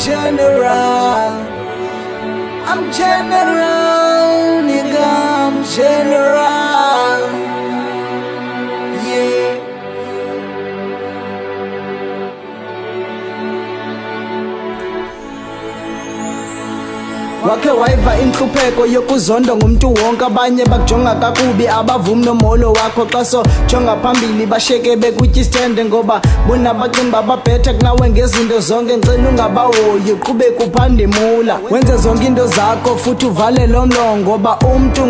general. I'm general, nigga, I'm general. Yeah. Wakhe wayiva inhlupheko yokuzondwa ngumuntu wonke, abanye bakujonga kakubi, abavumi nomholo wakho xa sojonga phambili basheke bekutya istende ngoba bunabacimba babhetha kunawe ngezinto zonke. Ngicela ungabahoyi uqhubeke uphandemula, wenze zonke into zakho futhi uvale lo mlongo ngoba umntu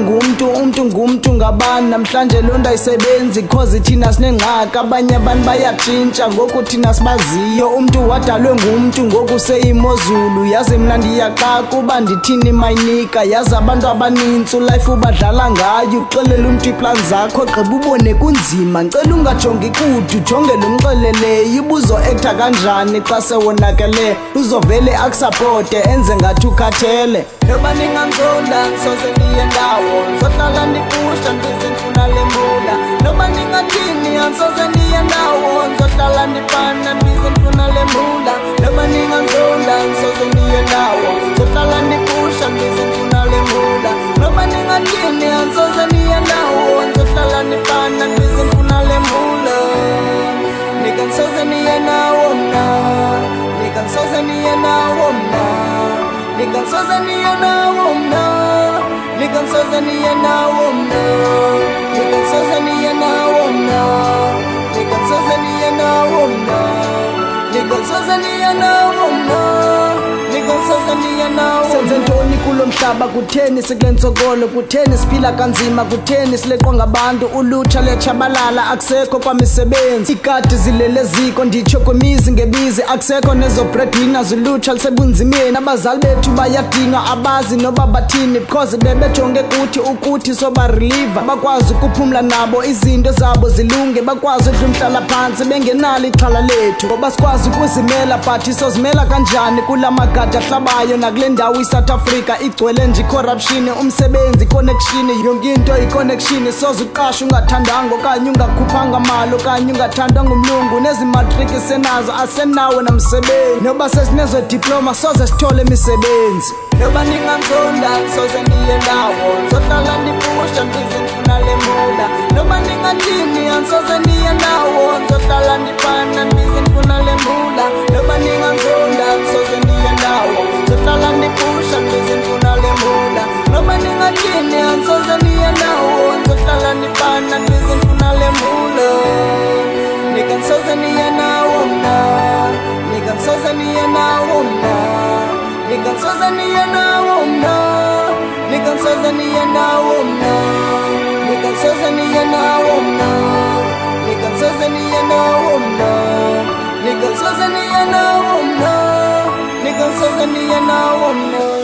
ngumntu ngabani. Namhlanje loo nto ayisebenzi cause thina sinengxaki, abanye abantu bayatshintsha ngoku thina sibaziyo. Umntu wadalwe ngumntu ngoku seyimozulu, yazi mna ndiyaxaka uba thini mayinika, yazi abantu abanintsi ulife ubadlala ngayo. Uxelela umntu iiplan zakho gqiba ubone kunzima, ngicela ungajongi kude ujonge lo mxeleleyo. Ubuzo-ekta kanjani xa sewonakele, uzovele akusapote enze ngathi ukhathele. Noba ninganzonda soze niye ndawo, ndizohlala ndipusha ndize ndifuna le mbula. Noba ningathini ansoze niye ndawo, ndizohlala ndipana ndize ndifuna le mbula. Noba ninganzonda soze niye ndawo, ndizohlala ndipusha ndize ndifuna le mbula. Noba ningathini ansoze niye ndawo, ndizohlala ndipana ndize ndifuna le mbula. Nikansoze niye ndawo mna, nikansoze niye ndawo mna, nikansoze niye ndawo mna, nikansoze niye ndawo mna, nikansoze niye ndawo mna, nikansoze niye ndawo mna, nikansoze niye ndawo mna, nikansoze niye ndawo. Senze ntoni kulo mhlaba, kutheni sikule ntsokolo, kutheni siphila kanzima, kutheni sileqwa ngabantu, ulutsha liyatshabalala, akusekho kwamisebenzi, iikati zilele ziko nditsho kwemizi ngebizi, akusekho nezo breadwinners, ulutsha lusebunzimeni. Abazali bethu bayadinga abazi noba bathini because bebejonge kuthi ukuthi sobareliva, bakwazi ukuphumla nabo izinto zabo zilunge, bakwazi udla umhlala phantsi bengenalo ixhala lethu ngoba sikwazi ukuzimela. But sozimela kanjani kula magadi ahlabayo nakule ndawo iSouth Africa igcwele nje corruption, umsebenzi connection, yonke into iconnection. Soze uqasha ungathandanga okanye ungakhuphanga mali okanye ungathandanga umlungu, nezi matric senazo asenawo namsebenzi, noba sesinezo diploma soze sithole imisebenzi. Noba ninganzonda soze niye ndawo, ndizohlala ndipusha ndize ndifuna le mbula. Noba ningathini ansoze niye ndawo, ndizohlala ndipana ndize ndifuna le mbula. Noba ninganzonda soze niye ndawo, ndizohlala ndipusha ndize ndifuna le mbula. Noba ningathini ansoze niye ndawo, ndizohlala ndipana ndize ndifuna le mbula. Nikansoze niye ndawo mna, nikansoze niye ndawo mna, nikansoze niye ndawo mna, nikansoze niye ndawo mna, nikansoze niye ndawo mna, nikansoze niye ndawo mna, nikansoze niye ndawo mna, nikansoze niye ndawo mna.